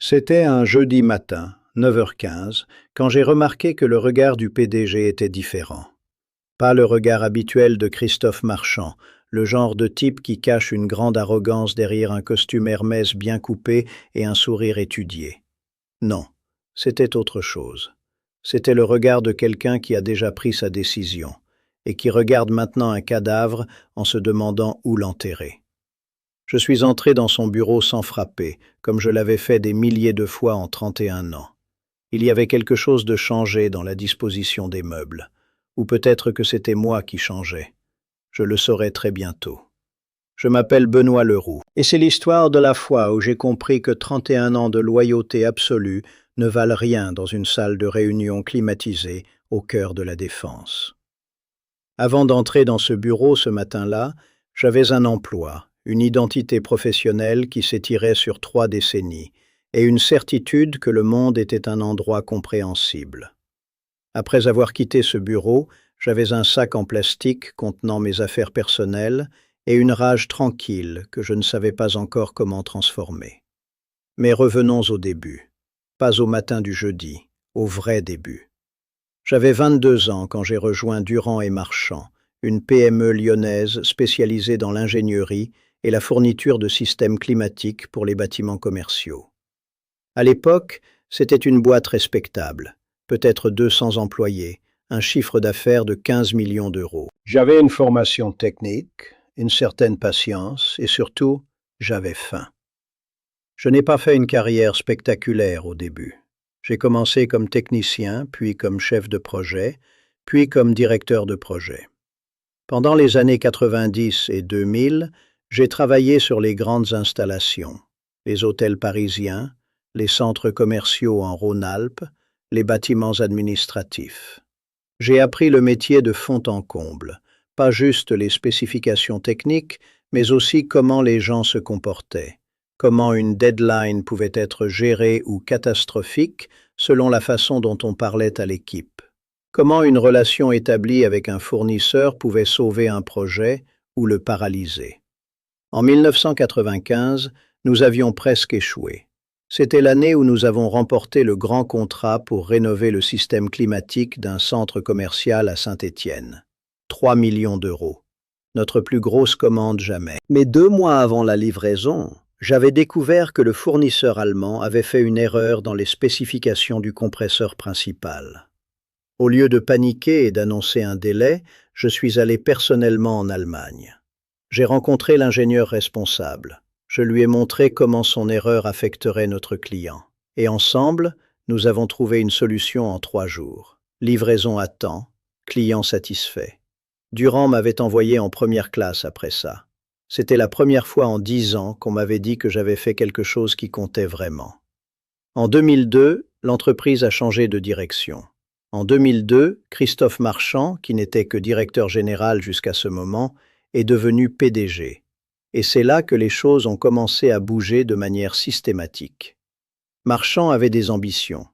C'était un jeudi matin, 9h15, quand j'ai remarqué que le regard du PDG était différent. Pas le regard habituel de Christophe Marchand, le genre de type qui cache une grande arrogance derrière un costume Hermès bien coupé et un sourire étudié. Non, c'était autre chose. C'était le regard de quelqu'un qui a déjà pris sa décision et qui regarde maintenant un cadavre en se demandant où l'enterrer. Je suis entré dans son bureau sans frapper, comme je l'avais fait des milliers de fois en 31 ans. Il y avait quelque chose de changé dans la disposition des meubles. Ou peut-être que c'était moi qui changeais. Je le saurai très bientôt. Je m'appelle Benoît Leroux, et c'est l'histoire de la fois où j'ai compris que 31 ans de loyauté absolue ne valent rien dans une salle de réunion climatisée au cœur de la Défense. Avant d'entrer dans ce bureau ce matin-là, j'avais un emploi, une identité professionnelle qui s'étirait sur 3 décennies, et une certitude que le monde était un endroit compréhensible. Après avoir quitté ce bureau, j'avais un sac en plastique contenant mes affaires personnelles et une rage tranquille que je ne savais pas encore comment transformer. Mais revenons au début, pas au matin du jeudi, au vrai début. J'avais 22 ans quand j'ai rejoint Durand et Marchand, une PME lyonnaise spécialisée dans l'ingénierie et la fourniture de systèmes climatiques pour les bâtiments commerciaux. À l'époque, c'était une boîte respectable, peut-être 200 employés, un chiffre d'affaires de 15 millions d'euros. J'avais une formation technique, une certaine patience et surtout, j'avais faim. Je n'ai pas fait une carrière spectaculaire au début. J'ai commencé comme technicien, puis comme chef de projet, puis comme directeur de projet. Pendant les années 90 et 2000, j'ai travaillé sur les grandes installations, les hôtels parisiens, les centres commerciaux en Rhône-Alpes, les bâtiments administratifs. J'ai appris le métier de fond en comble, pas juste les spécifications techniques, mais aussi comment les gens se comportaient, comment une deadline pouvait être gérée ou catastrophique selon la façon dont on parlait à l'équipe, comment une relation établie avec un fournisseur pouvait sauver un projet ou le paralyser. En 1995, nous avions presque échoué. C'était l'année où nous avons remporté le grand contrat pour rénover le système climatique d'un centre commercial à Saint-Étienne. 3 millions d'euros. Notre plus grosse commande jamais. Mais 2 mois avant la livraison, j'avais découvert que le fournisseur allemand avait fait une erreur dans les spécifications du compresseur principal. Au lieu de paniquer et d'annoncer un délai, je suis allé personnellement en Allemagne. J'ai rencontré l'ingénieur responsable. Je lui ai montré comment son erreur affecterait notre client. Et ensemble, nous avons trouvé une solution en 3 jours. Livraison à temps, client satisfait. Durand m'avait envoyé en première classe après ça. C'était la première fois en 10 ans qu'on m'avait dit que j'avais fait quelque chose qui comptait vraiment. En 2002, l'entreprise a changé de direction. En 2002, Christophe Marchand, qui n'était que directeur général jusqu'à ce moment, est devenu PDG. Et c'est là que les choses ont commencé à bouger de manière systématique. Marchand avait des ambitions.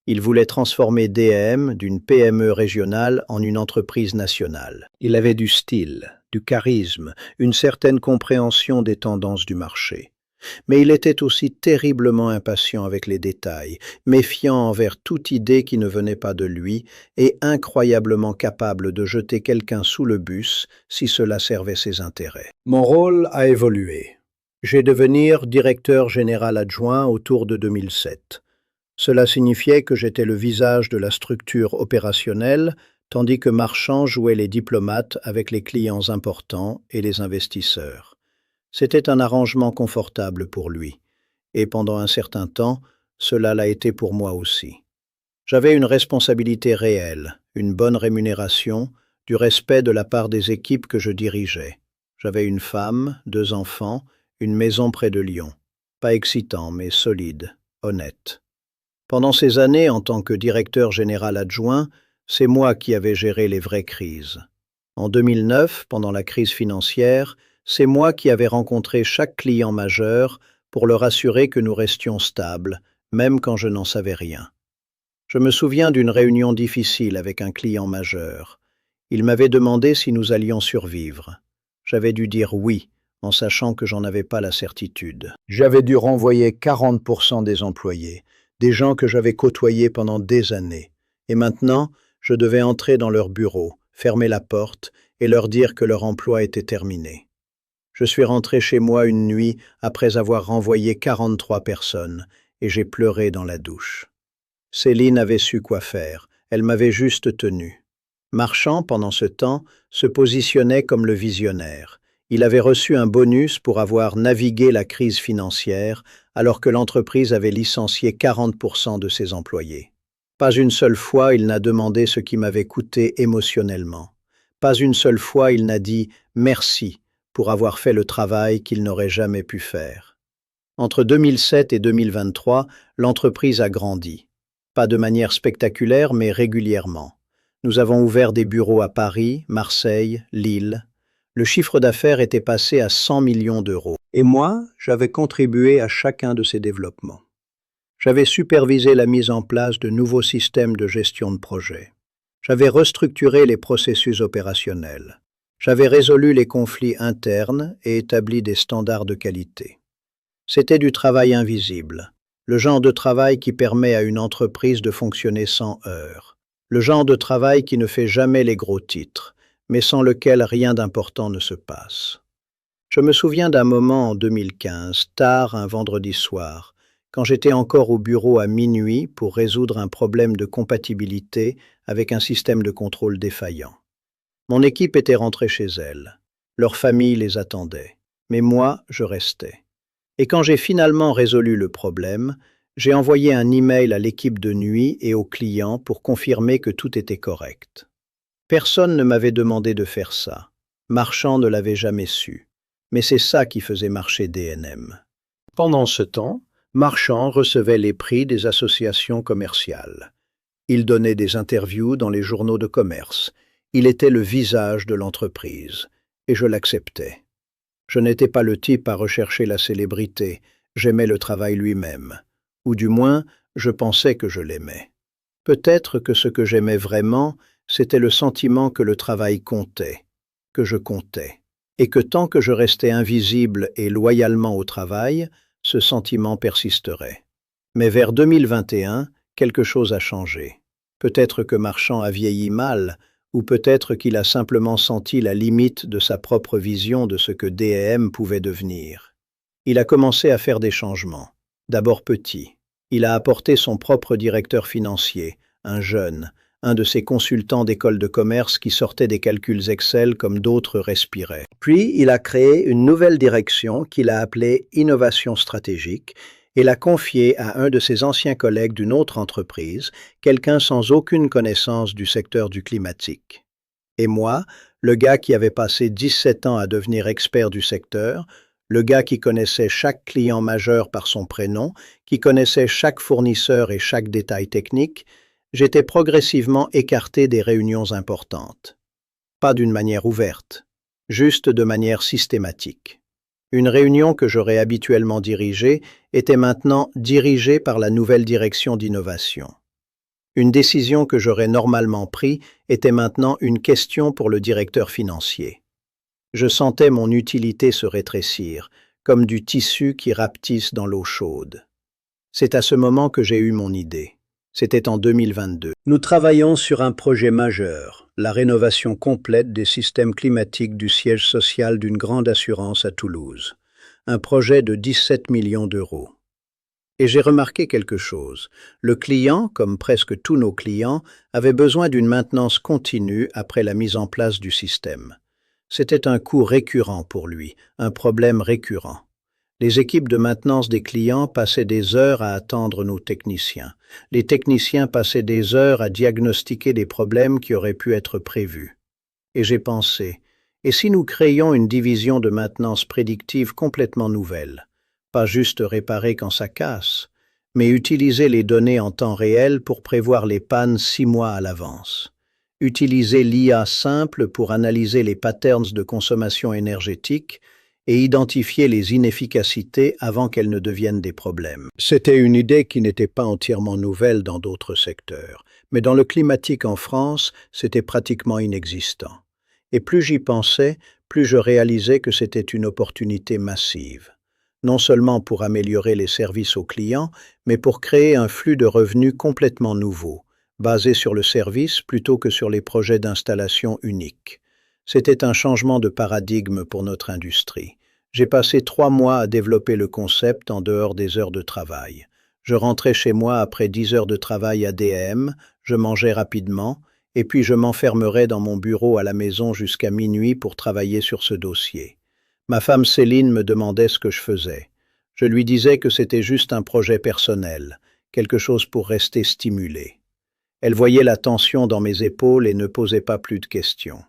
Il voulait transformer DM d'une PME régionale en une entreprise nationale. Il avait du style, du charisme, une certaine compréhension des tendances du marché. Mais il était aussi terriblement impatient avec les détails, méfiant envers toute idée qui ne venait pas de lui et incroyablement capable de jeter quelqu'un sous le bus si cela servait ses intérêts. Mon rôle a évolué. J'ai devenu directeur général adjoint autour de 2007. Cela signifiait que j'étais le visage de la structure opérationnelle, tandis que Marchand jouait les diplomates avec les clients importants et les investisseurs. C'était un arrangement confortable pour lui, et pendant un certain temps, cela l'a été pour moi aussi. J'avais une responsabilité réelle, une bonne rémunération, du respect de la part des équipes que je dirigeais. J'avais une femme, 2 enfants, une maison près de Lyon. Pas excitant, mais solide, honnête. Pendant ces années, en tant que directeur général adjoint, c'est moi qui avais géré les vraies crises. En 2009, pendant la crise financière, c'est moi qui avais rencontré chaque client majeur pour leur assurer que nous restions stables, même quand je n'en savais rien. Je me souviens d'une réunion difficile avec un client majeur. Il m'avait demandé si nous allions survivre. J'avais dû dire oui, en sachant que j'en avais pas la certitude. J'avais dû renvoyer 40% des employés, des gens que j'avais côtoyés pendant des années. Et maintenant, je devais entrer dans leur bureau, fermer la porte et leur dire que leur emploi était terminé. Je suis rentré chez moi une nuit après avoir renvoyé 43 personnes et j'ai pleuré dans la douche. Céline avait su quoi faire, elle m'avait juste tenu. Marchand, pendant ce temps, se positionnait comme le visionnaire. Il avait reçu un bonus pour avoir navigué la crise financière alors que l'entreprise avait licencié 40% de ses employés. Pas une seule fois il n'a demandé ce qui m'avait coûté émotionnellement. Pas une seule fois il n'a dit « merci » pour avoir fait le travail qu'il n'aurait jamais pu faire. Entre 2007 et 2023, l'entreprise a grandi. Pas de manière spectaculaire, mais régulièrement. Nous avons ouvert des bureaux à Paris, Marseille, Lille. Le chiffre d'affaires était passé à 100 millions d'euros. Et moi, j'avais contribué à chacun de ces développements. J'avais supervisé la mise en place de nouveaux systèmes de gestion de projet. J'avais restructuré les processus opérationnels. J'avais résolu les conflits internes et établi des standards de qualité. C'était du travail invisible, le genre de travail qui permet à une entreprise de fonctionner sans heurts, le genre de travail qui ne fait jamais les gros titres, mais sans lequel rien d'important ne se passe. Je me souviens d'un moment en 2015, tard un vendredi soir, quand j'étais encore au bureau à minuit pour résoudre un problème de compatibilité avec un système de contrôle défaillant. Mon équipe était rentrée chez elle. Leur famille les attendait. Mais moi, je restais. Et quand j'ai finalement résolu le problème, j'ai envoyé un email à l'équipe de nuit et aux clients pour confirmer que tout était correct. Personne ne m'avait demandé de faire ça. Marchand ne l'avait jamais su. Mais c'est ça qui faisait marcher DNM. Pendant ce temps, Marchand recevait les prix des associations commerciales. Il donnait des interviews dans les journaux de commerce. Il était le visage de l'entreprise, et je l'acceptais. Je n'étais pas le type à rechercher la célébrité, j'aimais le travail lui-même. Ou du moins, je pensais que je l'aimais. Peut-être que ce que j'aimais vraiment, c'était le sentiment que le travail comptait, que je comptais, et que tant que je restais invisible et loyalement au travail, ce sentiment persisterait. Mais vers 2021, quelque chose a changé. Peut-être que Marchand a vieilli mal, ou peut-être qu'il a simplement senti la limite de sa propre vision de ce que DNM pouvait devenir. Il a commencé à faire des changements, d'abord petits. Il a apporté son propre directeur financier, un jeune, un de ces consultants d'école de commerce qui sortaient des calculs Excel comme d'autres respiraient. Puis, il a créé une nouvelle direction qu'il a appelée Innovation stratégique et l'a confiée à un de ses anciens collègues d'une autre entreprise, quelqu'un sans aucune connaissance du secteur du climatique. Et moi, le gars qui avait passé 17 ans à devenir expert du secteur, le gars qui connaissait chaque client majeur par son prénom, qui connaissait chaque fournisseur et chaque détail technique, j'étais progressivement écarté des réunions importantes. Pas d'une manière ouverte, juste de manière systématique. Une réunion que j'aurais habituellement dirigée était maintenant dirigée par la nouvelle direction d'innovation. Une décision que j'aurais normalement prise était maintenant une question pour le directeur financier. Je sentais mon utilité se rétrécir, comme du tissu qui rapetisse dans l'eau chaude. C'est à ce moment que j'ai eu mon idée. C'était en 2022. Nous travaillons sur un projet majeur, la rénovation complète des systèmes climatiques du siège social d'une grande assurance à Toulouse. Un projet de 17 millions d'euros. Et j'ai remarqué quelque chose. Le client, comme presque tous nos clients, avait besoin d'une maintenance continue après la mise en place du système. C'était un coût récurrent pour lui, un problème récurrent. Les équipes de maintenance des clients passaient des heures à attendre nos techniciens. Les techniciens passaient des heures à diagnostiquer des problèmes qui auraient pu être prévus. Et j'ai pensé, et si nous créions une division de maintenance prédictive complètement nouvelle, pas juste réparer quand ça casse, mais utiliser les données en temps réel pour prévoir les pannes 6 mois à l'avance. Utiliser l'IA simple pour analyser les patterns de consommation énergétique et identifier les inefficacités avant qu'elles ne deviennent des problèmes. C'était une idée qui n'était pas entièrement nouvelle dans d'autres secteurs, mais dans le climatique en France, c'était pratiquement inexistant. Et plus j'y pensais, plus je réalisais que c'était une opportunité massive, non seulement pour améliorer les services aux clients, mais pour créer un flux de revenus complètement nouveau, basé sur le service plutôt que sur les projets d'installation uniques. C'était un changement de paradigme pour notre industrie. J'ai passé 3 mois à développer le concept en dehors des heures de travail. Je rentrais chez moi après 10 heures de travail à DM, je mangeais rapidement, et puis je m'enfermerais dans mon bureau à la maison jusqu'à minuit pour travailler sur ce dossier. Ma femme Céline me demandait ce que je faisais. Je lui disais que c'était juste un projet personnel, quelque chose pour rester stimulé. Elle voyait la tension dans mes épaules et ne posait pas plus de questions.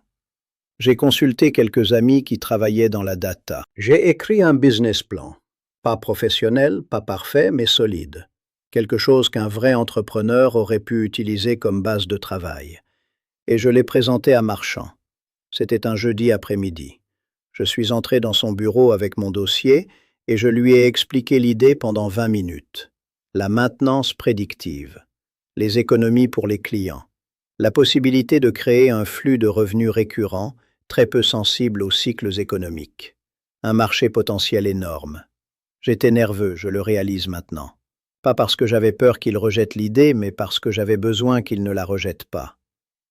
J'ai consulté quelques amis qui travaillaient dans la data. J'ai écrit un business plan. Pas professionnel, pas parfait, mais solide. Quelque chose qu'un vrai entrepreneur aurait pu utiliser comme base de travail. Et je l'ai présenté à Marchand. C'était un jeudi après-midi. Je suis entré dans son bureau avec mon dossier et je lui ai expliqué l'idée pendant 20 minutes. La maintenance prédictive, les économies pour les clients, la possibilité de créer un flux de revenus récurrents très peu sensible aux cycles économiques. Un marché potentiel énorme. J'étais nerveux, je le réalise maintenant. Pas parce que j'avais peur qu'il rejette l'idée, mais parce que j'avais besoin qu'il ne la rejette pas.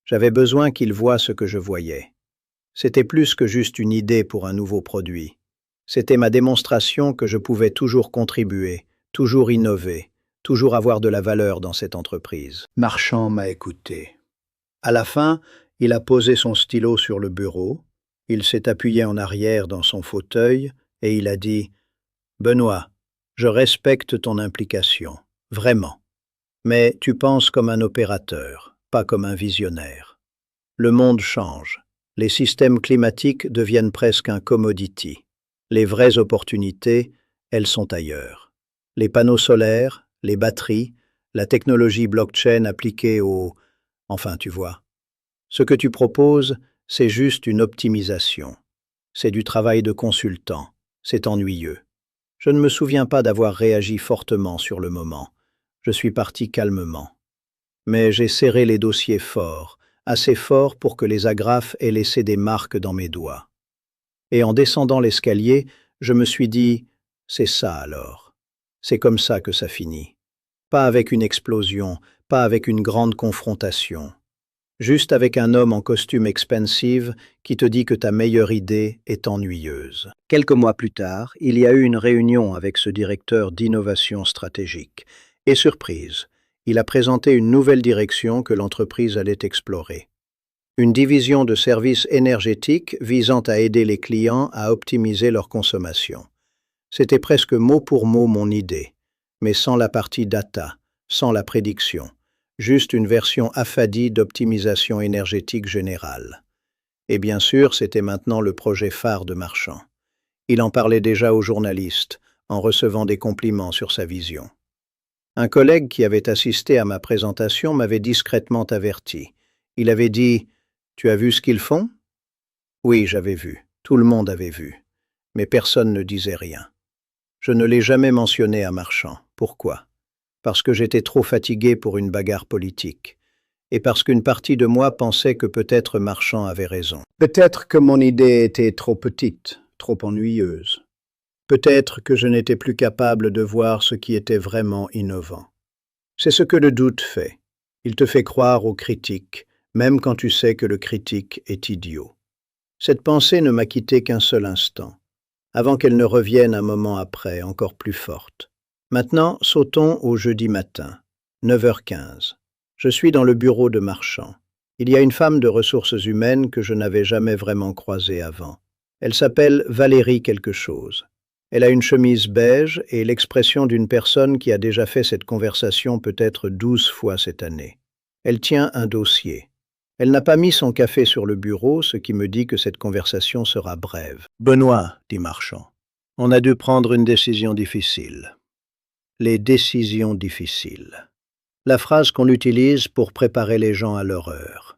J'avais besoin qu'il voie ce que je voyais. C'était plus que juste une idée pour un nouveau produit. C'était ma démonstration que je pouvais toujours contribuer, toujours innover, toujours avoir de la valeur dans cette entreprise. Marchand m'a écouté. À la fin, il a posé son stylo sur le bureau, il s'est appuyé en arrière dans son fauteuil et il a dit « Benoît, je respecte ton implication, vraiment. Mais tu penses comme un opérateur, pas comme un visionnaire. Le monde change. Les systèmes climatiques deviennent presque un commodity. Les vraies opportunités, elles sont ailleurs. Les panneaux solaires, les batteries, la technologie blockchain appliquée au... Enfin, tu vois. Ce que tu proposes, c'est juste une optimisation. C'est du travail de consultant. C'est ennuyeux. Je ne me souviens pas d'avoir réagi fortement sur le moment. Je suis parti calmement. Mais j'ai serré les dossiers fort, assez fort pour que les agrafes aient laissé des marques dans mes doigts. Et en descendant l'escalier, je me suis dit « c'est ça alors. C'est comme ça que ça finit. Pas avec une explosion, pas avec une grande confrontation. Juste avec un homme en costume expensive qui te dit que ta meilleure idée est ennuyeuse. » Quelques mois plus tard, il y a eu une réunion avec ce directeur d'innovation stratégique. Et surprise, il a présenté une nouvelle direction que l'entreprise allait explorer. Une division de services énergétiques visant à aider les clients à optimiser leur consommation. C'était presque mot pour mot mon idée, mais sans la partie data, sans la prédiction. Juste une version affadie d'optimisation énergétique générale. Et bien sûr, c'était maintenant le projet phare de Marchand. Il en parlait déjà aux journalistes, en recevant des compliments sur sa vision. Un collègue qui avait assisté à ma présentation m'avait discrètement averti. Il avait dit « Tu as vu ce qu'ils font ?» Oui, j'avais vu. Tout le monde avait vu. Mais personne ne disait rien. Je ne l'ai jamais mentionné à Marchand. Pourquoi ? Parce que j'étais trop fatigué pour une bagarre politique, et parce qu'une partie de moi pensait que peut-être Marchand avait raison. Peut-être que mon idée était trop petite, trop ennuyeuse. Peut-être que je n'étais plus capable de voir ce qui était vraiment innovant. C'est ce que le doute fait. Il te fait croire aux critiques, même quand tu sais que le critique est idiot. Cette pensée ne m'a quitté qu'un seul instant, avant qu'elle ne revienne un moment après, encore plus forte. Maintenant, sautons au jeudi matin, 9h15. Je suis dans le bureau de Marchand. Il y a une femme de ressources humaines que je n'avais jamais vraiment croisée avant. Elle s'appelle Valérie quelque chose. Elle a une chemise beige et l'expression d'une personne qui a déjà fait cette conversation peut-être 12 fois cette année. Elle tient un dossier. Elle n'a pas mis son café sur le bureau, ce qui me dit que cette conversation sera brève. « Benoît, dit Marchand, on a dû prendre une décision difficile. » Les décisions difficiles. La phrase qu'on utilise pour préparer les gens à l'horreur.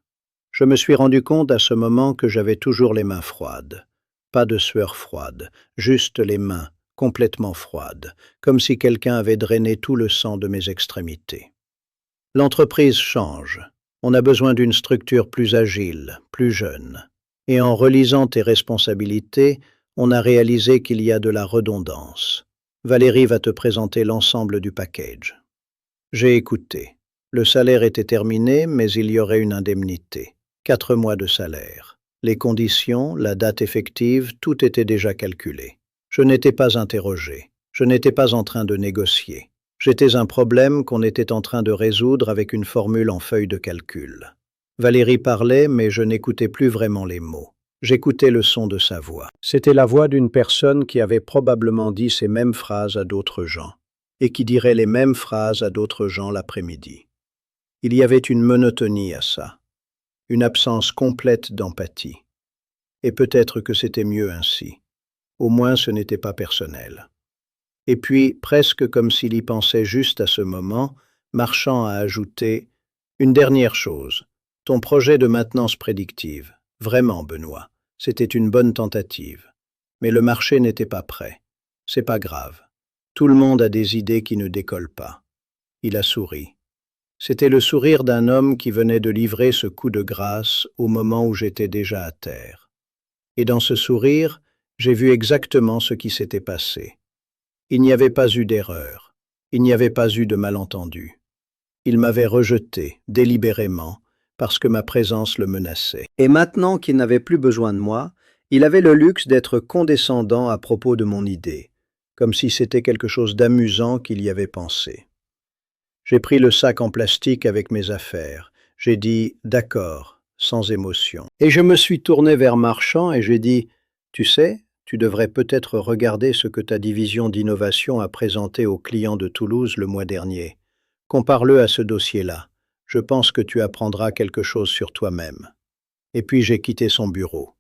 Je me suis rendu compte à ce moment que j'avais toujours les mains froides. Pas de sueur froide, juste les mains, complètement froides, comme si quelqu'un avait drainé tout le sang de mes extrémités. L'entreprise change. On a besoin d'une structure plus agile, plus jeune. Et en relisant tes responsabilités, on a réalisé qu'il y a de la redondance. Valérie va te présenter l'ensemble du package. J'ai écouté. Le salaire était terminé, mais il y aurait une indemnité. 4 mois de salaire. Les conditions, la date effective, tout était déjà calculé. Je n'étais pas interrogé. Je n'étais pas en train de négocier. J'étais un problème qu'on était en train de résoudre avec une formule en feuille de calcul. Valérie parlait, mais je n'écoutais plus vraiment les mots. J'écoutais le son de sa voix. C'était la voix d'une personne qui avait probablement dit ces mêmes phrases à d'autres gens, et qui dirait les mêmes phrases à d'autres gens l'après-midi. Il y avait une monotonie à ça, une absence complète d'empathie. Et peut-être que c'était mieux ainsi. Au moins ce n'était pas personnel. Et puis, presque comme s'il y pensait juste à ce moment, Marchand a ajouté « Une dernière chose, ton projet de maintenance prédictive. Vraiment, Benoît, c'était une bonne tentative. Mais le marché n'était pas prêt. C'est pas grave. Tout le monde a des idées qui ne décollent pas. » Il a souri. C'était le sourire d'un homme qui venait de livrer ce coup de grâce au moment où j'étais déjà à terre. Et dans ce sourire, j'ai vu exactement ce qui s'était passé. Il n'y avait pas eu d'erreur. Il n'y avait pas eu de malentendu. Il m'avait rejeté, délibérément, parce que ma présence le menaçait. Et maintenant qu'il n'avait plus besoin de moi, il avait le luxe d'être condescendant à propos de mon idée, comme si c'était quelque chose d'amusant qu'il y avait pensé. J'ai pris le sac en plastique avec mes affaires. J'ai dit « d'accord », sans émotion. Et je me suis tourné vers Marchand et j'ai dit « Tu sais, tu devrais peut-être regarder ce que ta division d'innovation a présenté aux clients de Toulouse le mois dernier. Compare-le à ce dossier-là. Je pense que tu apprendras quelque chose sur toi-même. » Et puis j'ai quitté son bureau.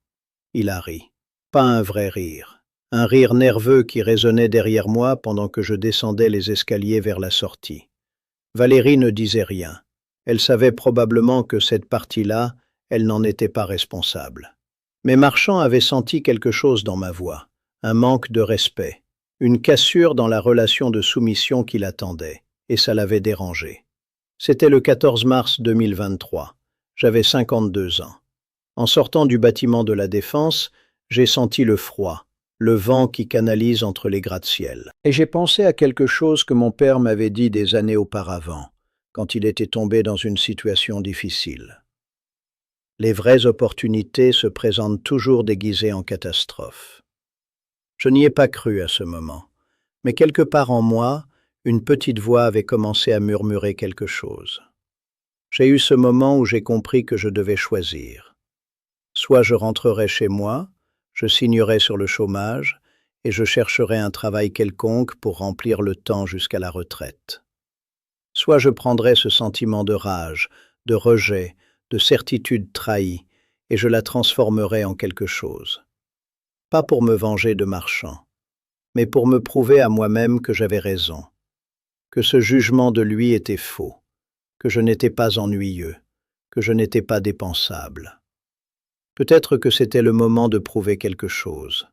Il a ri. Pas un vrai rire. Un rire nerveux qui résonnait derrière moi pendant que je descendais les escaliers vers la sortie. Valérie ne disait rien. Elle savait probablement que cette partie-là, elle n'en était pas responsable. Mais Marchand avait senti quelque chose dans ma voix, un manque de respect, une cassure dans la relation de soumission qui l'attendait, et ça l'avait dérangé. C'était le 14 mars 2023. J'avais 52 ans. En sortant du bâtiment de la Défense, j'ai senti le froid, le vent qui canalise entre les gratte-ciel. Et j'ai pensé à quelque chose que mon père m'avait dit des années auparavant, quand il était tombé dans une situation difficile. Les vraies opportunités se présentent toujours déguisées en catastrophes. Je n'y ai pas cru à ce moment, mais quelque part en moi, une petite voix avait commencé à murmurer quelque chose. J'ai eu ce moment où j'ai compris que je devais choisir. Soit je rentrerais chez moi, je signerais sur le chômage et je chercherais un travail quelconque pour remplir le temps jusqu'à la retraite. Soit je prendrais ce sentiment de rage, de rejet, de certitude trahie, et je la transformerais en quelque chose. Pas pour me venger de Marchand, mais pour me prouver à moi-même que j'avais raison, que ce jugement de lui était faux, que je n'étais pas ennuyeux, que je n'étais pas dépensable. Peut-être que c'était le moment de prouver quelque chose,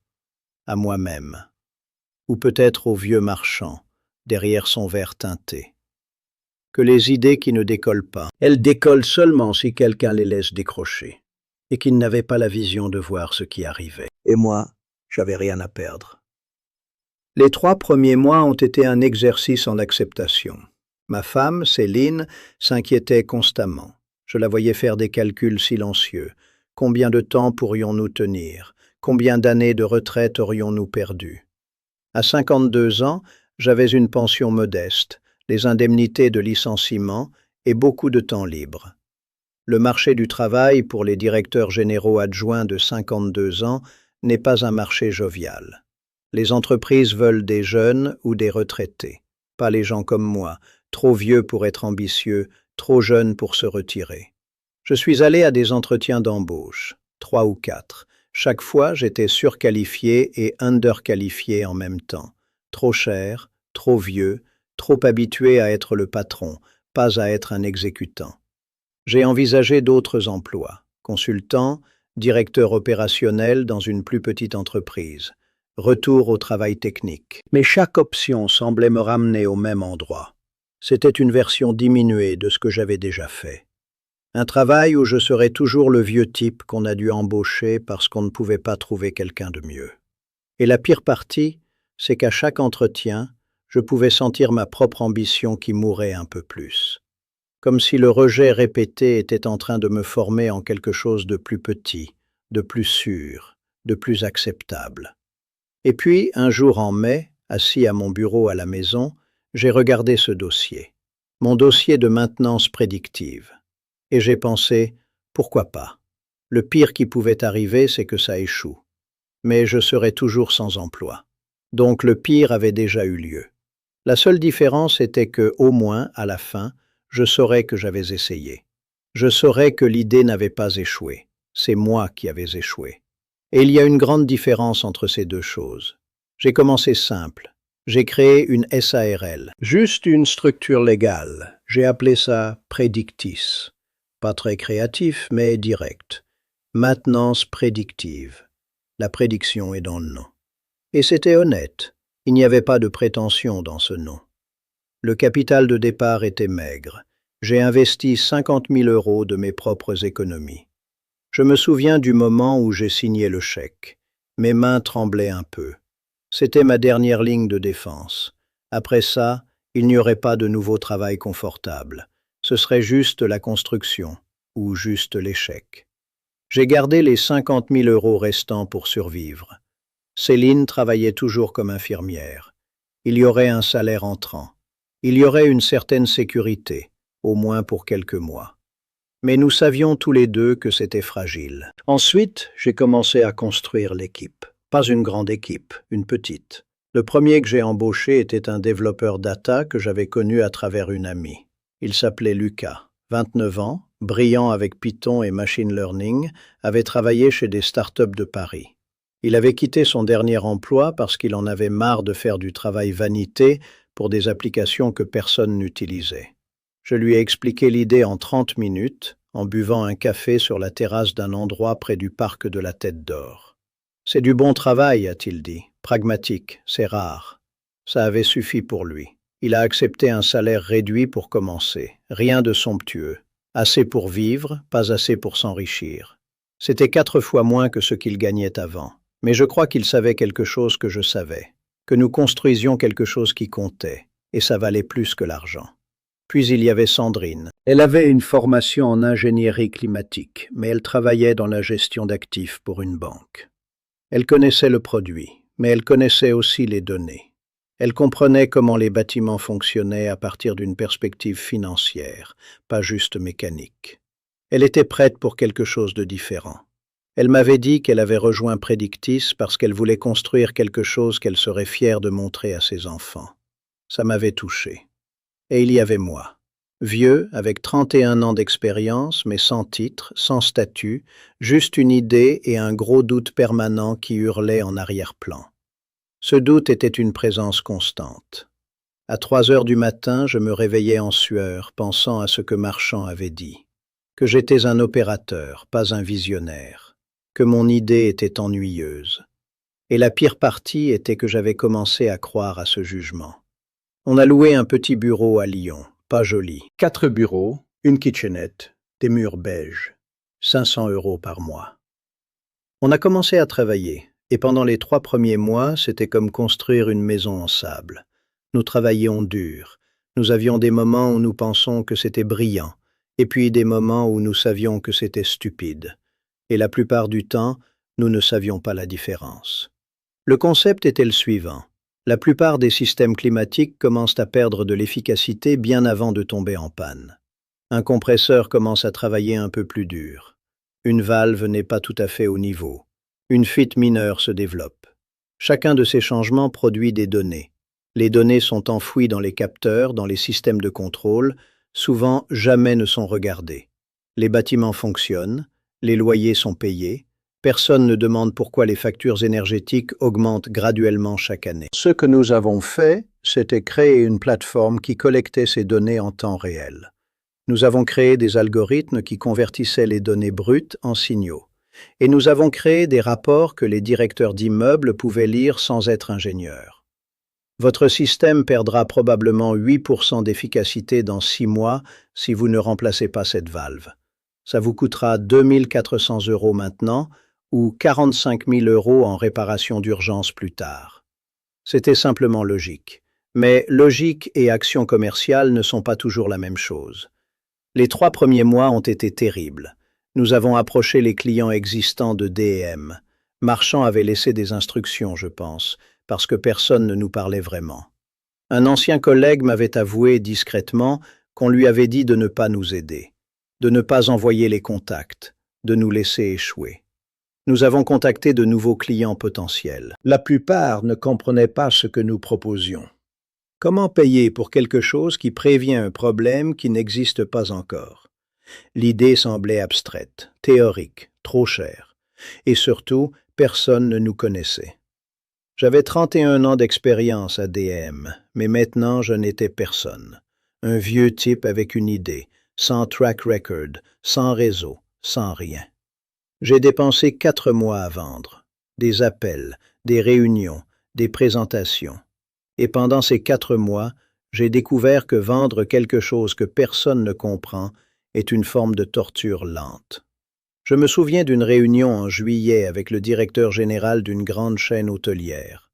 à moi-même, ou peut-être au vieux Marchand, derrière son verre teinté. Que les idées qui ne décollent pas, elles décollent seulement si quelqu'un les laisse décrocher, et qu'il n'avait pas la vision de voir ce qui arrivait. Et moi, j'avais rien à perdre. Les 3 premiers mois ont été un exercice en acceptation. Ma femme, Céline, s'inquiétait constamment. Je la voyais faire des calculs silencieux. Combien de temps pourrions-nous tenir? Combien d'années de retraite aurions-nous perdu? À 52 ans, j'avais une pension modeste, les indemnités de licenciement et beaucoup de temps libre. Le marché du travail pour les directeurs généraux adjoints de 52 ans n'est pas un marché jovial. Les entreprises veulent des jeunes ou des retraités, pas les gens comme moi, trop vieux pour être ambitieux, trop jeunes pour se retirer. Je suis allé à des entretiens d'embauche, 3 ou 4. Chaque fois, j'étais surqualifié et underqualifié en même temps. Trop cher, trop vieux, trop habitué à être le patron, pas à être un exécutant. J'ai envisagé d'autres emplois, consultant, directeur opérationnel dans une plus petite entreprise, retour au travail technique. Mais chaque option semblait me ramener au même endroit. C'était une version diminuée de ce que j'avais déjà fait. Un travail où je serais toujours le vieux type qu'on a dû embaucher parce qu'on ne pouvait pas trouver quelqu'un de mieux. Et la pire partie, c'est qu'à chaque entretien, je pouvais sentir ma propre ambition qui mourait un peu plus. Comme si le rejet répété était en train de me former en quelque chose de plus petit, de plus sûr, de plus acceptable. Et puis, un jour en mai, assis à mon bureau à la maison, j'ai regardé ce dossier, mon dossier de maintenance prédictive. Et j'ai pensé, pourquoi pas? Le pire qui pouvait arriver, c'est que ça échoue. Mais je serais toujours sans emploi. Donc le pire avait déjà eu lieu. La seule différence était que, au moins, à la fin, je saurais que j'avais essayé. Je saurais que l'idée n'avait pas échoué. C'est moi qui avais échoué. Et il y a une grande différence entre ces deux choses. J'ai commencé simple. J'ai créé une SARL, juste une structure légale. J'ai appelé ça Prédictis. Pas très créatif, mais direct. Maintenance prédictive. La prédiction est dans le nom. Et c'était honnête. Il n'y avait pas de prétention dans ce nom. Le capital de départ était maigre. J'ai investi 50 000 € de mes propres économies. Je me souviens du moment où j'ai signé le chèque. Mes mains tremblaient un peu. C'était ma dernière ligne de défense. Après ça, il n'y aurait pas de nouveau travail confortable. Ce serait juste la construction, ou juste l'échec. J'ai gardé les 50 000 € restants pour survivre. Céline travaillait toujours comme infirmière. Il y aurait un salaire entrant. Il y aurait une certaine sécurité, au moins pour quelques mois. Mais nous savions tous les deux que c'était fragile. Ensuite, j'ai commencé à construire l'équipe. Pas une grande équipe, une petite. Le premier que j'ai embauché était un développeur data que j'avais connu à travers une amie. Il s'appelait Lucas, 29 ans, brillant avec Python et Machine Learning, avait travaillé chez des startups de Paris. Il avait quitté son dernier emploi parce qu'il en avait marre de faire du travail vanité pour des applications que personne n'utilisait. Je lui ai expliqué l'idée en 30 minutes, en buvant un café sur la terrasse d'un endroit près du parc de la Tête d'Or. C'est du bon travail, a-t-il dit. Pragmatique, c'est rare. Ça avait suffi pour lui. Il a accepté un salaire réduit pour commencer. Rien de somptueux. Assez pour vivre, pas assez pour s'enrichir. C'était 4 fois moins que ce qu'il gagnait avant. Mais je crois qu'il savait quelque chose que je savais. Que nous construisions quelque chose qui comptait. Et ça valait plus que l'argent. Puis il y avait Sandrine. Elle avait une formation en ingénierie climatique, mais elle travaillait dans la gestion d'actifs pour une banque. Elle connaissait le produit, mais elle connaissait aussi les données. Elle comprenait comment les bâtiments fonctionnaient à partir d'une perspective financière, pas juste mécanique. Elle était prête pour quelque chose de différent. Elle m'avait dit qu'elle avait rejoint Prédictis parce qu'elle voulait construire quelque chose qu'elle serait fière de montrer à ses enfants. Ça m'avait touché. Et il y avait moi, vieux, avec 31 ans d'expérience, mais sans titre, sans statut, juste une idée et un gros doute permanent qui hurlait en arrière-plan. Ce doute était une présence constante. À 3 heures du matin, je me réveillais en sueur, pensant à ce que Marchand avait dit. Que j'étais un opérateur, pas un visionnaire. Que mon idée était ennuyeuse. Et la pire partie était que j'avais commencé à croire à ce jugement. On a loué un petit bureau à Lyon, pas joli. 4 bureaux, une kitchenette, des murs beiges. 500 € par mois. On a commencé à travailler, et pendant les 3 premiers mois, c'était comme construire une maison en sable. Nous travaillions dur. Nous avions des moments où nous pensions que c'était brillant, et puis des moments où nous savions que c'était stupide. Et la plupart du temps, nous ne savions pas la différence. Le concept était le suivant. La plupart des systèmes climatiques commencent à perdre de l'efficacité bien avant de tomber en panne. Un compresseur commence à travailler un peu plus dur. Une valve n'est pas tout à fait au niveau. Une fuite mineure se développe. Chacun de ces changements produit des données. Les données sont enfouies dans les capteurs, dans les systèmes de contrôle, souvent jamais ne sont regardées. Les bâtiments fonctionnent, les loyers sont payés, personne ne demande pourquoi les factures énergétiques augmentent graduellement chaque année. Ce que nous avons fait, c'était créer une plateforme qui collectait ces données en temps réel. Nous avons créé des algorithmes qui convertissaient les données brutes en signaux. Et nous avons créé des rapports que les directeurs d'immeubles pouvaient lire sans être ingénieurs. Votre système perdra probablement 8% d'efficacité dans 6 mois si vous ne remplacez pas cette valve. Ça vous coûtera 2400 € maintenant ou 45 000 € en réparation d'urgence plus tard. C'était simplement logique. Mais logique et action commerciale ne sont pas toujours la même chose. Les 3 premiers mois ont été terribles. Nous avons approché les clients existants de D&M. Marchand avait laissé des instructions, je pense, parce que personne ne nous parlait vraiment. Un ancien collègue m'avait avoué discrètement qu'on lui avait dit de ne pas nous aider, de ne pas envoyer les contacts, de nous laisser échouer. Nous avons contacté de nouveaux clients potentiels. La plupart ne comprenaient pas ce que nous proposions. Comment payer pour quelque chose qui prévient un problème qui n'existe pas encore? L'idée semblait abstraite, théorique, trop chère. Et surtout, personne ne nous connaissait. J'avais 31 ans d'expérience à D&M, mais maintenant je n'étais personne. Un vieux type avec une idée, sans track record, sans réseau, sans rien. J'ai dépensé 4 mois à vendre. Des appels, des réunions, des présentations. Et pendant ces 4 mois, j'ai découvert que vendre quelque chose que personne ne comprend est une forme de torture lente. Je me souviens d'une réunion en juillet avec le directeur général d'une grande chaîne hôtelière.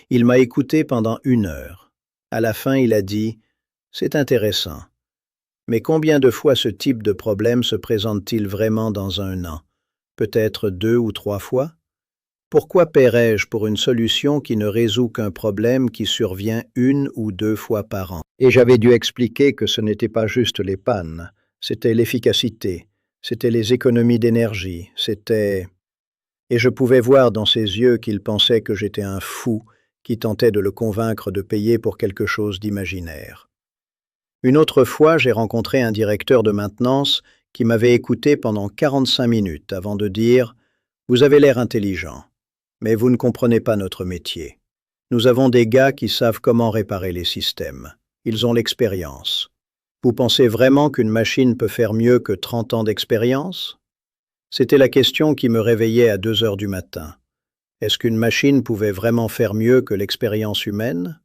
Il m'a écouté pendant 1 heure. À la fin, il a dit « C'est intéressant, mais combien de fois ce type de problème se présente-t-il vraiment dans un an? Peut-être 2 ou 3 fois? Pourquoi paierais-je pour une solution qui ne résout qu'un problème qui survient 1 ou 2 fois par an? » Et j'avais dû expliquer que ce n'était pas juste les pannes, c'était l'efficacité, c'était les économies d'énergie, c'était... Et je pouvais voir dans ses yeux qu'il pensait que j'étais un fou qui tentait de le convaincre de payer pour quelque chose d'imaginaire. Une autre fois, j'ai rencontré un directeur de maintenance qui m'avait écouté pendant 45 minutes avant de dire « Vous avez l'air intelligent, mais vous ne comprenez pas notre métier. Nous avons des gars qui savent comment réparer les systèmes. Ils ont l'expérience. Vous pensez vraiment qu'une machine peut faire mieux que 30 ans d'expérience ?» C'était la question qui me réveillait à 2 heures du matin. Est-ce qu'une machine pouvait vraiment faire mieux que l'expérience humaine?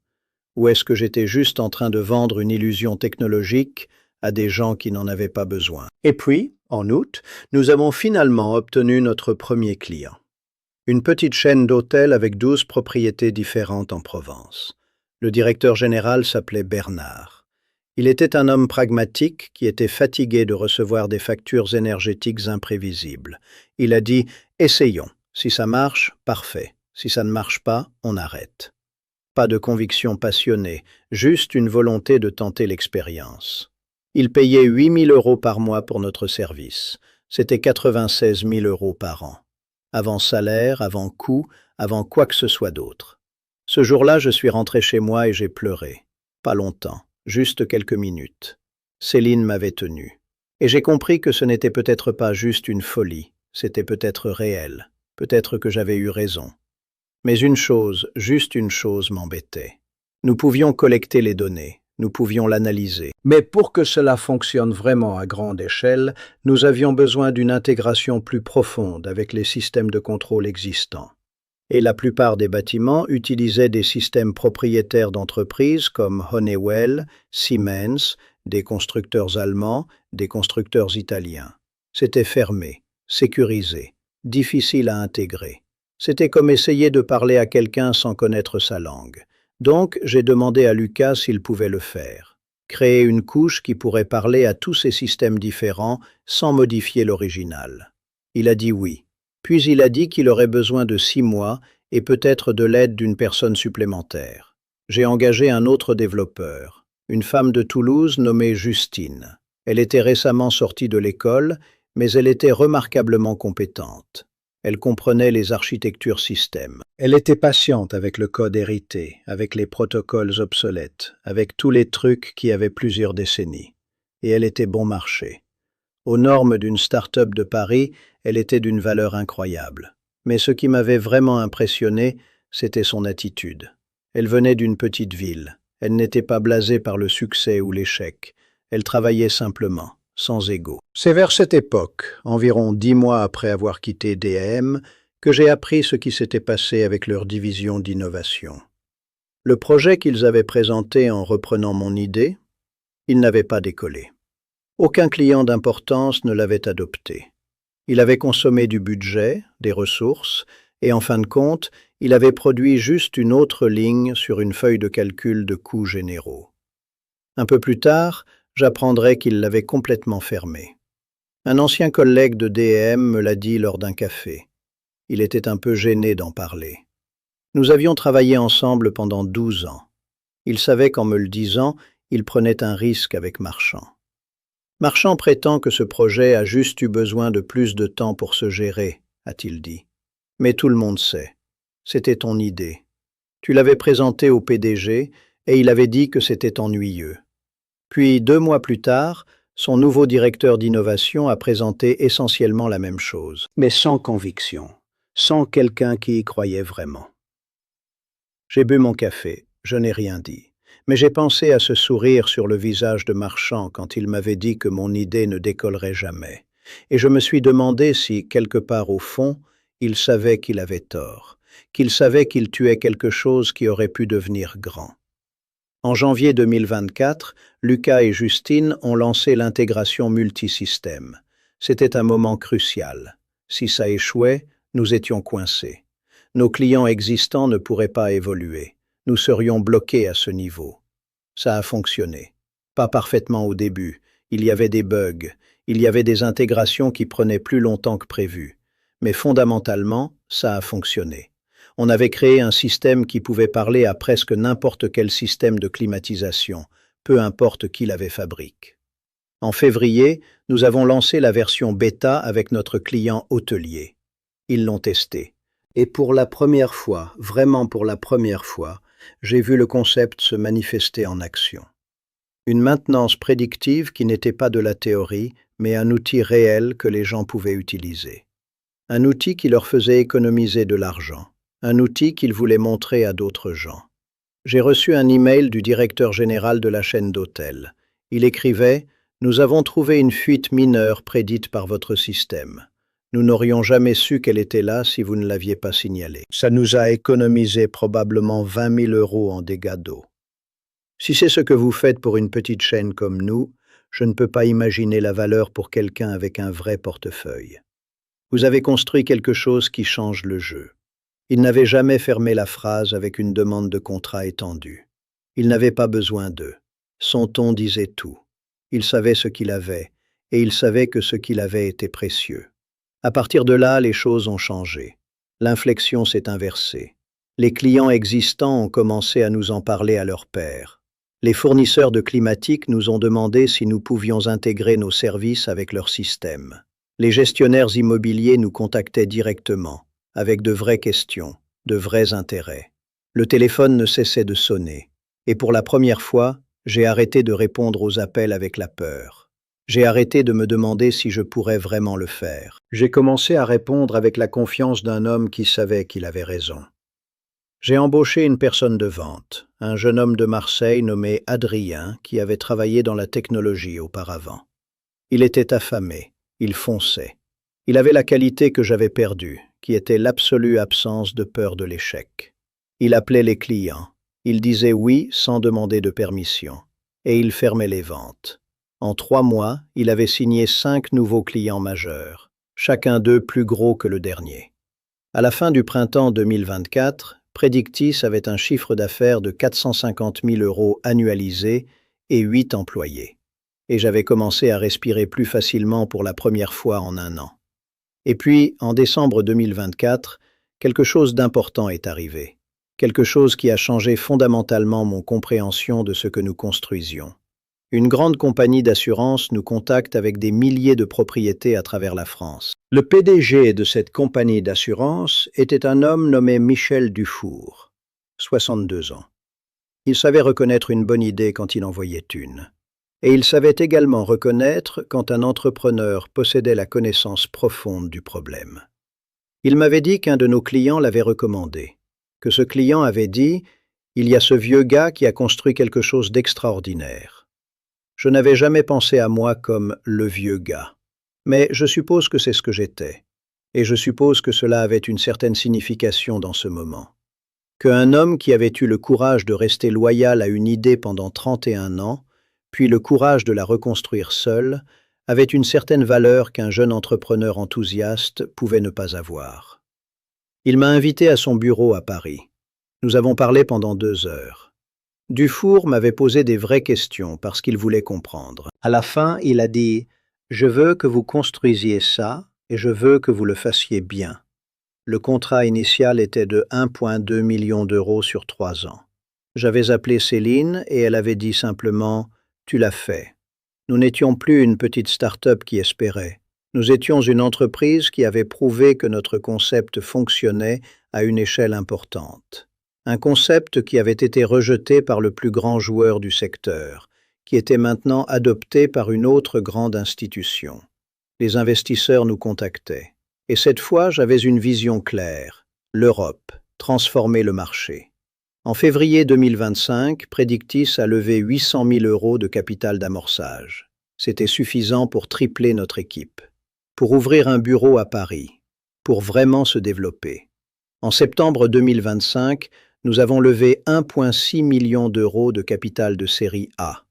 Ou est-ce que j'étais juste en train de vendre une illusion technologique à des gens qui n'en avaient pas besoin? Et puis, en août, nous avons finalement obtenu notre premier client. Une petite chaîne d'hôtels avec 12 propriétés différentes en Provence. Le directeur général s'appelait Bernard. Il était un homme pragmatique qui était fatigué de recevoir des factures énergétiques imprévisibles. Il a dit « Essayons. Si ça marche, parfait. Si ça ne marche pas, on arrête. » Pas de conviction passionnée, juste une volonté de tenter l'expérience. Il payait 8 000 € par mois pour notre service. C'était 96 000 € par an. Avant salaire, avant coût, avant quoi que ce soit d'autre. Ce jour-là, je suis rentré chez moi et j'ai pleuré. Pas longtemps, juste quelques minutes. Céline m'avait tenu. Et j'ai compris que ce n'était peut-être pas juste une folie, c'était peut-être réel. Peut-être que j'avais eu raison. Mais une chose, juste une chose m'embêtait. Nous pouvions collecter les données, nous pouvions l'analyser. Mais pour que cela fonctionne vraiment à grande échelle, nous avions besoin d'une intégration plus profonde avec les systèmes de contrôle existants. Et la plupart des bâtiments utilisaient des systèmes propriétaires d'entreprises comme Honeywell, Siemens, des constructeurs allemands, des constructeurs italiens. C'était fermé, sécurisé, difficile à intégrer. C'était comme essayer de parler à quelqu'un sans connaître sa langue. Donc, j'ai demandé à Lucas s'il pouvait le faire. Créer une couche qui pourrait parler à tous ces systèmes différents sans modifier l'original. Il a dit oui. Puis il a dit qu'il aurait besoin de 6 mois et peut-être de l'aide d'une personne supplémentaire. J'ai engagé un autre développeur, une femme de Toulouse nommée Justine. Elle était récemment sortie de l'école, mais elle était remarquablement compétente. Elle comprenait les architectures systèmes. Elle était patiente avec le code hérité, avec les protocoles obsolètes, avec tous les trucs qui avaient plusieurs décennies. Et elle était bon marché. Aux normes d'une start-up de Paris, elle était d'une valeur incroyable. Mais ce qui m'avait vraiment impressionné, c'était son attitude. Elle venait d'une petite ville. Elle n'était pas blasée par le succès ou l'échec. Elle travaillait simplement, sans ego. C'est vers cette époque, environ 10 mois après avoir quitté D&M, que j'ai appris ce qui s'était passé avec leur division d'innovation. Le projet qu'ils avaient présenté en reprenant mon idée, il n'avait pas décollé. Aucun client d'importance ne l'avait adopté. Il avait consommé du budget, des ressources, et en fin de compte, il avait produit juste une autre ligne sur une feuille de calcul de coûts généraux. Un peu plus tard, j'apprendrai qu'il l'avait complètement fermé. Un ancien collègue de DM me l'a dit lors d'un café. Il était un peu gêné d'en parler. Nous avions travaillé ensemble pendant 12 ans. Il savait qu'en me le disant, il prenait un risque avec Marchand. Marchand prétend que ce projet a juste eu besoin de plus de temps pour se gérer, a-t-il dit. Mais tout le monde sait. C'était ton idée. Tu l'avais présenté au PDG et il avait dit que c'était ennuyeux. Puis 2 mois plus tard, son nouveau directeur d'innovation a présenté essentiellement la même chose, mais sans conviction, sans quelqu'un qui y croyait vraiment. J'ai bu mon café, je n'ai rien dit, mais j'ai pensé à ce sourire sur le visage de Marchand quand il m'avait dit que mon idée ne décollerait jamais, et je me suis demandé si, quelque part au fond, il savait qu'il avait tort, qu'il savait qu'il tuait quelque chose qui aurait pu devenir grand. En janvier 2024, Lucas et Justine ont lancé l'intégration multisystème. C'était un moment crucial. Si ça échouait, nous étions coincés. Nos clients existants ne pourraient pas évoluer. Nous serions bloqués à ce niveau. Ça a fonctionné. Pas parfaitement au début. Il y avait des bugs. Il y avait des intégrations qui prenaient plus longtemps que prévu. Mais fondamentalement, ça a fonctionné. On avait créé un système qui pouvait parler à presque n'importe quel système de climatisation, peu importe qui l'avait fabriqué. En février, nous avons lancé la version bêta avec notre client hôtelier. Ils l'ont testé. Et pour la première fois, vraiment pour la première fois, j'ai vu le concept se manifester en action. Une maintenance prédictive qui n'était pas de la théorie, mais un outil réel que les gens pouvaient utiliser. Un outil qui leur faisait économiser de l'argent. Un outil qu'ils voulaient montrer à d'autres gens. J'ai reçu un email du directeur général de la chaîne d'hôtels. Il écrivait « Nous avons trouvé une fuite mineure prédite par votre système. Nous n'aurions jamais su qu'elle était là si vous ne l'aviez pas signalée. Ça nous a économisé probablement 20 000 € en dégâts d'eau. Si c'est ce que vous faites pour une petite chaîne comme nous, je ne peux pas imaginer la valeur pour quelqu'un avec un vrai portefeuille. Vous avez construit quelque chose qui change le jeu. » Il n'avait jamais fermé la phrase avec une demande de contrat étendue. Il n'avait pas besoin d'eux. Son ton disait tout. Il savait ce qu'il avait, et il savait que ce qu'il avait était précieux. À partir de là, les choses ont changé. L'inflexion s'est inversée. Les clients existants ont commencé à nous en parler à leur pairs. Les fournisseurs de climatique nous ont demandé si nous pouvions intégrer nos services avec leur système. Les gestionnaires immobiliers nous contactaient directement, avec de vraies questions, de vrais intérêts. Le téléphone ne cessait de sonner, et pour la première fois, j'ai arrêté de répondre aux appels avec la peur. J'ai arrêté de me demander si je pourrais vraiment le faire. J'ai commencé à répondre avec la confiance d'un homme qui savait qu'il avait raison. J'ai embauché une personne de vente, un jeune homme de Marseille nommé Adrien, qui avait travaillé dans la technologie auparavant. Il était affamé, il fonçait. Il avait la qualité que j'avais perdue, qui était l'absolue absence de peur de l'échec. Il appelait les clients, il disait oui sans demander de permission, et il fermait les ventes. En 3 mois, il avait signé 5 nouveaux clients majeurs, chacun d'eux plus gros que le dernier. À la fin du printemps 2024, Predictis avait un chiffre d'affaires de 450 000 € annualisé et 8 employés. Et j'avais commencé à respirer plus facilement pour la première fois en 1 an. Et puis, en décembre 2024, quelque chose d'important est arrivé. Quelque chose qui a changé fondamentalement mon compréhension de ce que nous construisions. Une grande compagnie d'assurance nous contacte avec des milliers de propriétés à travers la France. Le PDG de cette compagnie d'assurance était un homme nommé Michel Dufour, 62 ans. Il savait reconnaître une bonne idée quand il en voyait une. Et il savait également reconnaître quand un entrepreneur possédait la connaissance profonde du problème. Il m'avait dit qu'un de nos clients l'avait recommandé, que ce client avait dit « Il y a ce vieux gars qui a construit quelque chose d'extraordinaire ». Je n'avais jamais pensé à moi comme « le vieux gars », mais je suppose que c'est ce que j'étais, et je suppose que cela avait une certaine signification dans ce moment. Qu'un homme qui avait eu le courage de rester loyal à une idée pendant 31 ans puis le courage de la reconstruire seul, avait une certaine valeur qu'un jeune entrepreneur enthousiaste pouvait ne pas avoir. Il m'a invité à son bureau à Paris. Nous avons parlé pendant 2 heures. Dufour m'avait posé des vraies questions parce qu'il voulait comprendre. À la fin, il a dit « Je veux que vous construisiez ça et je veux que vous le fassiez bien ». Le contrat initial était de 1,2 million d'euros sur 3 ans. J'avais appelé Céline et elle avait dit simplement « Tu l'as fait ». Nous n'étions plus une petite start-up qui espérait. Nous étions une entreprise qui avait prouvé que notre concept fonctionnait à une échelle importante. Un concept qui avait été rejeté par le plus grand joueur du secteur, qui était maintenant adopté par une autre grande institution. Les investisseurs nous contactaient. Et cette fois, j'avais une vision claire. L'Europe, transformer le marché. En février 2025, Predictis a levé 800 000 € de capital d'amorçage. C'était suffisant pour tripler notre équipe, pour ouvrir un bureau à Paris, pour vraiment se développer. En septembre 2025, nous avons levé 1,6 million d'euros de capital de série A.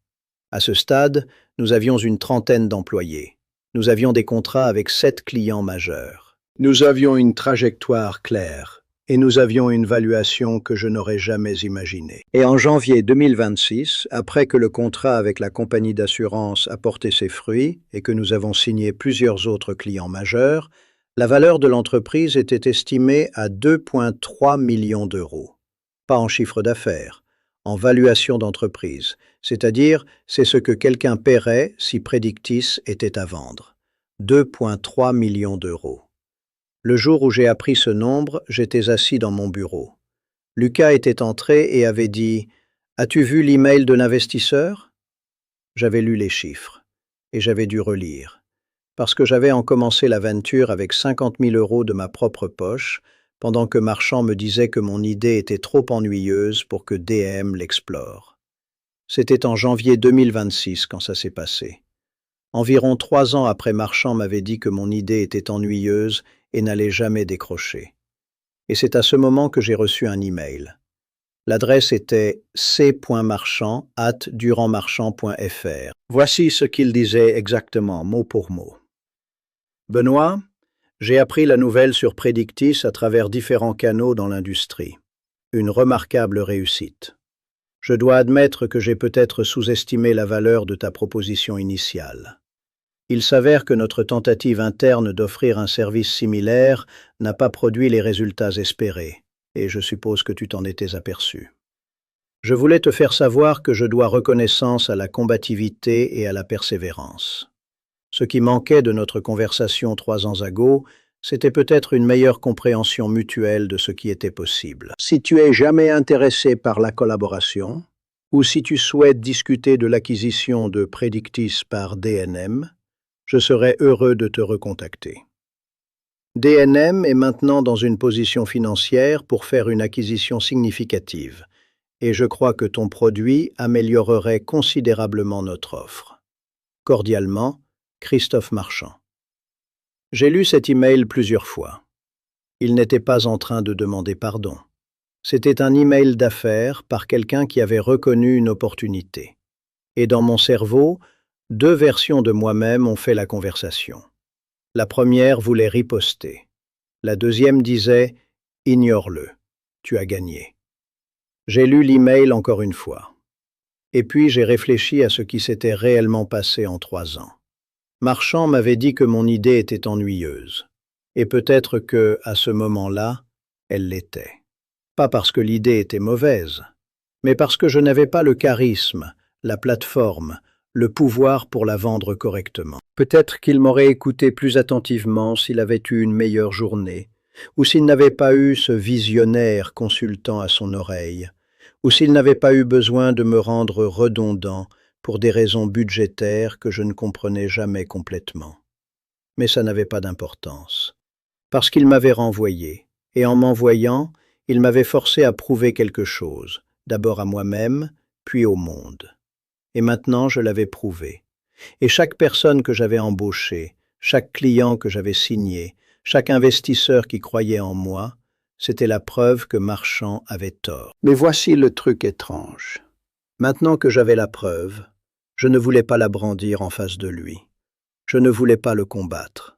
À ce stade, nous avions une trentaine d'employés. Nous avions des contrats avec 7 clients majeurs. Nous avions une trajectoire claire et nous avions une valuation que je n'aurais jamais imaginée. Et en janvier 2026, après que le contrat avec la compagnie d'assurance a porté ses fruits et que nous avons signé plusieurs autres clients majeurs, la valeur de l'entreprise était estimée à 2,3 millions d'euros. Pas en chiffre d'affaires, en valuation d'entreprise, c'est-à-dire c'est ce que quelqu'un paierait si Predictis était à vendre. 2,3 millions d'euros. Le jour où j'ai appris ce nombre, j'étais assis dans mon bureau. Lucas était entré et avait dit « As-tu vu l'email de l'investisseur ?» J'avais lu les chiffres et j'avais dû relire, parce que j'avais commencé l'aventure avec 50 000 € de ma propre poche, pendant que Marchand me disait que mon idée était trop ennuyeuse pour que DM l'explore. C'était en janvier 2026 quand ça s'est passé. Environ 3 ans après, Marchand m'avait dit que mon idée était ennuyeuse et n'allait jamais décrocher. Et c'est à ce moment que j'ai reçu un email. L'adresse était c.marchand@durandmarchand.fr. Voici ce qu'il disait exactement, mot pour mot. Benoît, j'ai appris la nouvelle sur Predictis à travers différents canaux dans l'industrie. Une remarquable réussite. Je dois admettre que j'ai peut-être sous-estimé la valeur de ta proposition initiale. Il s'avère que notre tentative interne d'offrir un service similaire n'a pas produit les résultats espérés, et je suppose que tu t'en étais aperçu. Je voulais te faire savoir que je dois reconnaissance à la combativité et à la persévérance. Ce qui manquait de notre conversation 3 ans ago, c'était peut-être une meilleure compréhension mutuelle de ce qui était possible. Si tu es jamais intéressé par la collaboration, ou si tu souhaites discuter de l'acquisition de Predictis par DNM, je serai heureux de te recontacter. DNM est maintenant dans une position financière pour faire une acquisition significative, et je crois que ton produit améliorerait considérablement notre offre. Cordialement, Christophe Marchand. J'ai lu cet email plusieurs fois. Il n'était pas en train de demander pardon. C'était un email d'affaires par quelqu'un qui avait reconnu une opportunité. Et dans mon cerveau, 2 versions de moi-même ont fait la conversation. La première voulait riposter. La deuxième disait « Ignore-le, tu as gagné ». J'ai lu l'email encore une fois. Et puis j'ai réfléchi à ce qui s'était réellement passé en 3 ans. Marchand m'avait dit que mon idée était ennuyeuse. Et peut-être que, à ce moment-là, elle l'était. Pas parce que l'idée était mauvaise, mais parce que je n'avais pas le charisme, la plateforme, le pouvoir pour la vendre correctement. Peut-être qu'il m'aurait écouté plus attentivement s'il avait eu une meilleure journée, ou s'il n'avait pas eu ce visionnaire consultant à son oreille, ou s'il n'avait pas eu besoin de me rendre redondant pour des raisons budgétaires que je ne comprenais jamais complètement. Mais ça n'avait pas d'importance, parce qu'il m'avait renvoyé, et en m'envoyant, il m'avait forcé à prouver quelque chose, d'abord à moi-même, puis au monde. Et maintenant, je l'avais prouvé. Et chaque personne que j'avais embauchée, chaque client que j'avais signé, chaque investisseur qui croyait en moi, c'était la preuve que Marchand avait tort. Mais voici le truc étrange. Maintenant que j'avais la preuve, Je ne voulais pas la brandir en face de lui. Je ne voulais pas le combattre.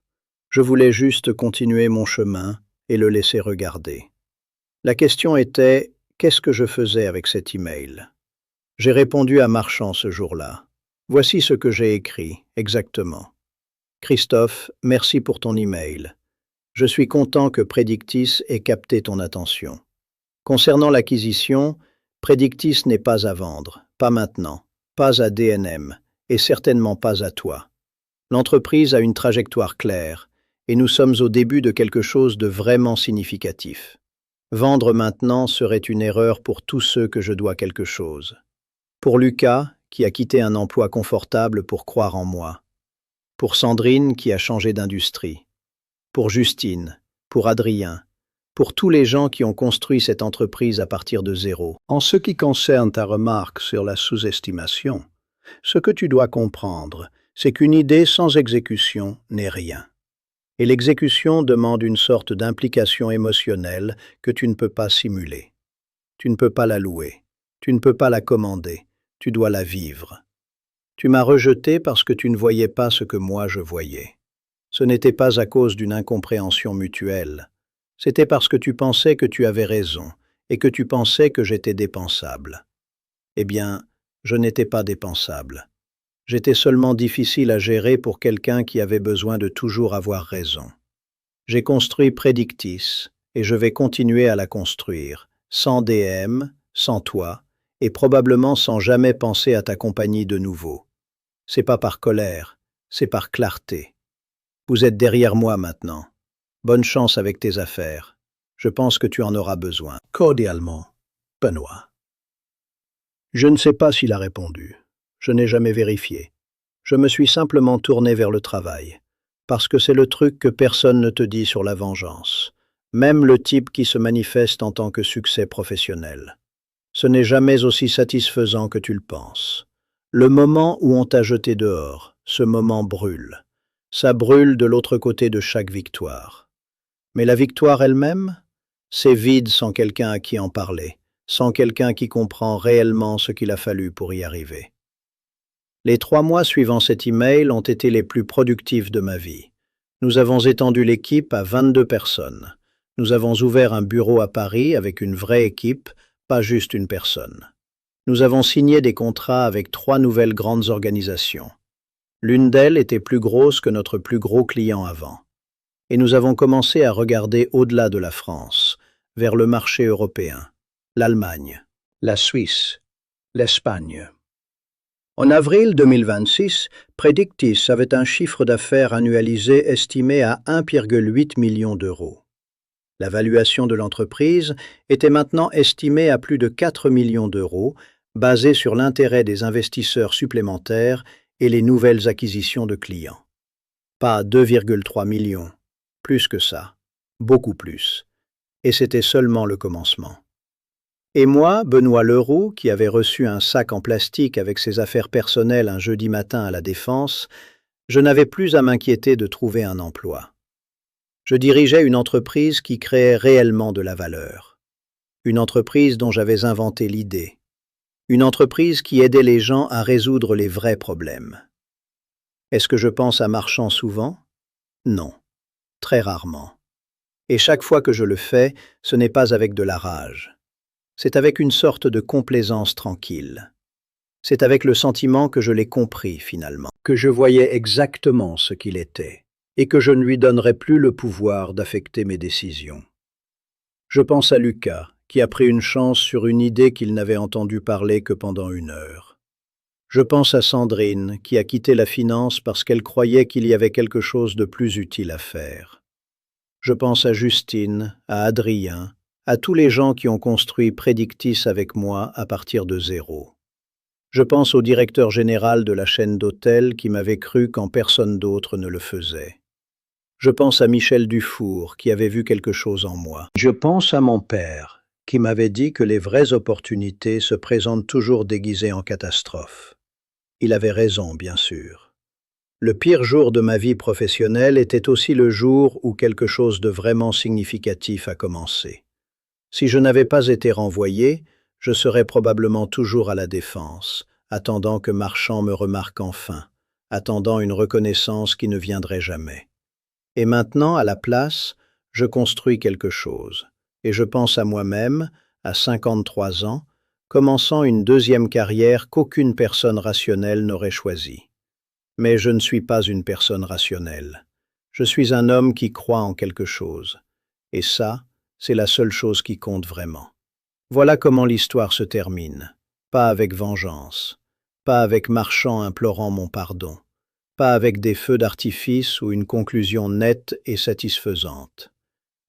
Je voulais juste continuer mon chemin et le laisser regarder. La question était, qu'est-ce que je faisais avec cet email? J'ai répondu à Marchand ce jour-là. Voici ce que j'ai écrit, exactement. Christophe, merci pour ton email. Je suis content que Predictis ait capté ton attention. Concernant l'acquisition, Predictis n'est pas à vendre, pas maintenant, pas à DNM, et certainement pas à toi. L'entreprise a une trajectoire claire, et nous sommes au début de quelque chose de vraiment significatif. Vendre maintenant serait une erreur pour tous ceux que je dois quelque chose. Pour Lucas, qui a quitté un emploi confortable pour croire en moi. Pour Sandrine, qui a changé d'industrie. Pour Justine, pour Adrien, pour tous les gens qui ont construit cette entreprise à partir de zéro. En ce qui concerne ta remarque sur la sous-estimation, ce que tu dois comprendre, c'est qu'une idée sans exécution n'est rien. Et l'exécution demande une sorte d'implication émotionnelle que tu ne peux pas simuler. Tu ne peux pas la louer, tu ne peux pas la commander, tu dois la vivre. Tu m'as rejeté parce que tu ne voyais pas ce que moi je voyais. Ce n'était pas à cause d'une incompréhension mutuelle. C'était parce que tu pensais que tu avais raison et que tu pensais que j'étais dépensable. Eh bien, je n'étais pas dépensable. J'étais seulement difficile à gérer pour quelqu'un qui avait besoin de toujours avoir raison. J'ai construit Predictis et je vais continuer à la construire, sans DM, sans toi, et probablement sans jamais penser à ta compagnie de nouveau. C'est pas par colère, c'est par clarté. Vous êtes derrière moi maintenant. Bonne chance avec tes affaires. Je pense que tu en auras besoin. Cordialement, Benoît. Je ne sais pas s'il a répondu. Je n'ai jamais vérifié. Je me suis simplement tourné vers le travail, parce que c'est le truc que personne ne te dit sur la vengeance, même le type qui se manifeste en tant que succès professionnel. Ce n'est jamais aussi satisfaisant que tu le penses. Le moment où on t'a jeté dehors, ce moment brûle. Ça brûle de l'autre côté de chaque victoire. Mais la victoire elle-même, c'est vide sans quelqu'un à qui en parler, sans quelqu'un qui comprend réellement ce qu'il a fallu pour y arriver. Les 3 mois suivant cet email ont été les plus productifs de ma vie. Nous avons étendu l'équipe à 22 personnes. Nous avons ouvert un bureau à Paris avec une vraie équipe, pas juste une personne. Nous avons signé des contrats avec 3 nouvelles grandes organisations. L'une d'elles était plus grosse que notre plus gros client avant. Et nous avons commencé à regarder au-delà de la France, vers le marché européen, l'Allemagne, la Suisse, l'Espagne. En avril 2026, Predictis avait un chiffre d'affaires annualisé estimé à 1,8 million d'euros. La valuation de l'entreprise était maintenant estimée à plus de 4 millions d'euros, basée sur l'intérêt des investisseurs supplémentaires et les nouvelles acquisitions de clients. Pas 2,3 millions, plus que ça, beaucoup plus. Et c'était seulement le commencement. Et moi, Benoît Leroux, qui avait reçu un sac en plastique avec ses affaires personnelles un jeudi matin à la Défense, je n'avais plus à m'inquiéter de trouver un emploi. Je dirigeais une entreprise qui créait réellement de la valeur. Une entreprise dont j'avais inventé l'idée. Une entreprise qui aidait les gens à résoudre les vrais problèmes. Est-ce que je pense à Marchand souvent? Non, très rarement. Et chaque fois que je le fais, ce n'est pas avec de la rage. C'est avec une sorte de complaisance tranquille. C'est avec le sentiment que je l'ai compris finalement, que je voyais exactement ce qu'il était, et que je ne lui donnerais plus le pouvoir d'affecter mes décisions. Je pense à Lucas, qui a pris une chance sur une idée qu'il n'avait entendu parler que pendant 1 heure. Je pense à Sandrine, qui a quitté la finance parce qu'elle croyait qu'il y avait quelque chose de plus utile à faire. Je pense à Justine, à Adrien, à tous les gens qui ont construit Predictis avec moi à partir de zéro. Je pense au directeur général de la chaîne d'hôtels qui m'avait cru quand personne d'autre ne le faisait. Je pense à Michel Dufour qui avait vu quelque chose en moi. Je pense à mon père qui m'avait dit que les vraies opportunités se présentent toujours déguisées en catastrophes. Il avait raison, bien sûr. Le pire jour de ma vie professionnelle était aussi le jour où quelque chose de vraiment significatif a commencé. Si je n'avais pas été renvoyé, je serais probablement toujours à la Défense, attendant que Marchand me remarque enfin, attendant une reconnaissance qui ne viendrait jamais. Et maintenant, à la place, je construis quelque chose, et je pense à moi-même, à 53 ans, commençant une deuxième carrière qu'aucune personne rationnelle n'aurait choisie. Mais je ne suis pas une personne rationnelle. Je suis un homme qui croit en quelque chose. Et ça, c'est la seule chose qui compte vraiment. Voilà comment l'histoire se termine. Pas avec vengeance. Pas avec Marchand implorant mon pardon. Pas avec des feux d'artifice ou une conclusion nette et satisfaisante.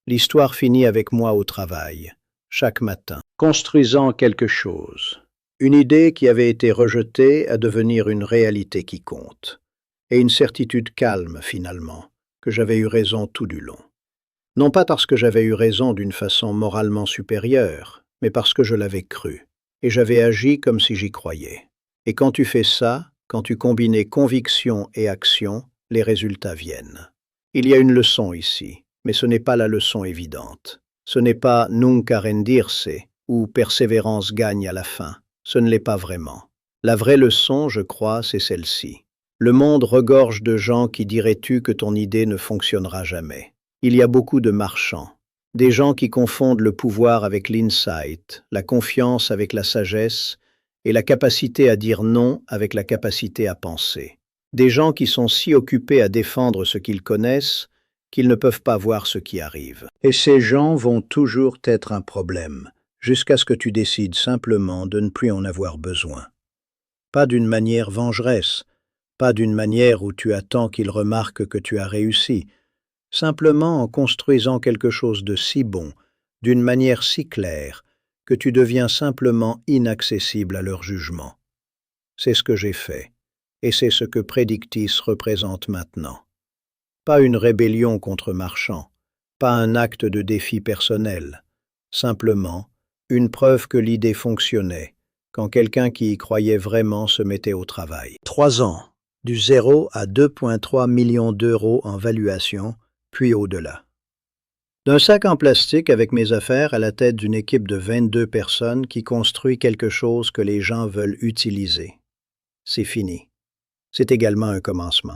L'histoire finit avec moi au travail, chaque matin, construisant quelque chose. Une idée qui avait été rejetée à devenir une réalité qui compte. Et une certitude calme, finalement, que j'avais eu raison tout du long. Non pas parce que j'avais eu raison d'une façon moralement supérieure, mais parce que je l'avais cru, et j'avais agi comme si j'y croyais. Et quand tu fais ça, quand tu combines conviction et action, les résultats viennent. Il y a une leçon ici, mais ce n'est pas la leçon évidente. Ce n'est pas nunc rendirse, ou persévérance gagne à la fin. Ce ne l'est pas vraiment. La vraie leçon, je crois, c'est celle-ci. Le monde regorge de gens qui dirais-tu que ton idée ne fonctionnera jamais. Il y a beaucoup de marchands, des gens qui confondent le pouvoir avec l'insight, la confiance avec la sagesse et la capacité à dire non avec la capacité à penser. Des gens qui sont si occupés à défendre ce qu'ils connaissent qu'ils ne peuvent pas voir ce qui arrive. Et ces gens vont toujours être un problème, jusqu'à ce que tu décides simplement de ne plus en avoir besoin. Pas d'une manière vengeresse, pas d'une manière où tu attends qu'ils remarquent que tu as réussi, simplement en construisant quelque chose de si bon, d'une manière si claire, que tu deviens simplement inaccessible à leur jugement. C'est ce que j'ai fait, et c'est ce que Prédictis représente maintenant. Pas une rébellion contre Marchand, pas un acte de défi personnel, simplement une preuve que l'idée fonctionnait, quand quelqu'un qui y croyait vraiment se mettait au travail. 3 ans, du 0 à 2,3 millions d'euros en valuation, puis au-delà. D'un sac en plastique avec mes affaires à la tête d'une équipe de 22 personnes qui construit quelque chose que les gens veulent utiliser. C'est fini. C'est également un commencement.